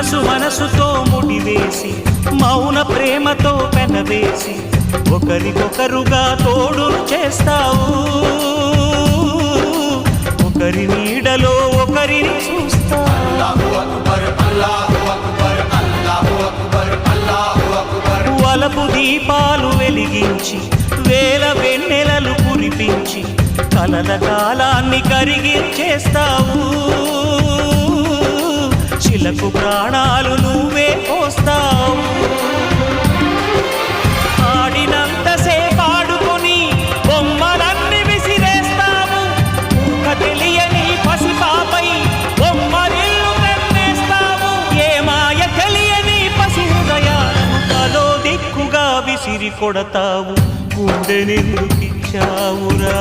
మనసుతో ముడివేసి మౌన ప్రేమతో పెనవేసి ఒకరికొకరుగా తోడును చేస్తావు ఒకరి నీడలో ఒకరిని చూస్తావు వలపు దీపాలు వెలిగించి వేల వెన్నెలలు కురిపించి కలల కాలాన్ని కరిగించేస్తావు శిలకు ప్రాణాలు నువ్వే పోస్తావు ఆడినంతసేపు ఆడుకొని బొమ్మలన్నీ విసిరేస్తావు ఊహ తెలియని పసిపాపై బొమ్మరిల్లు కన్నేస్తావు ఏ మాయ తెలియని పసి హృదయాలను తలో దిక్కుగా విసిరి కొడతావు గుండెనెందుకిచ్చావురా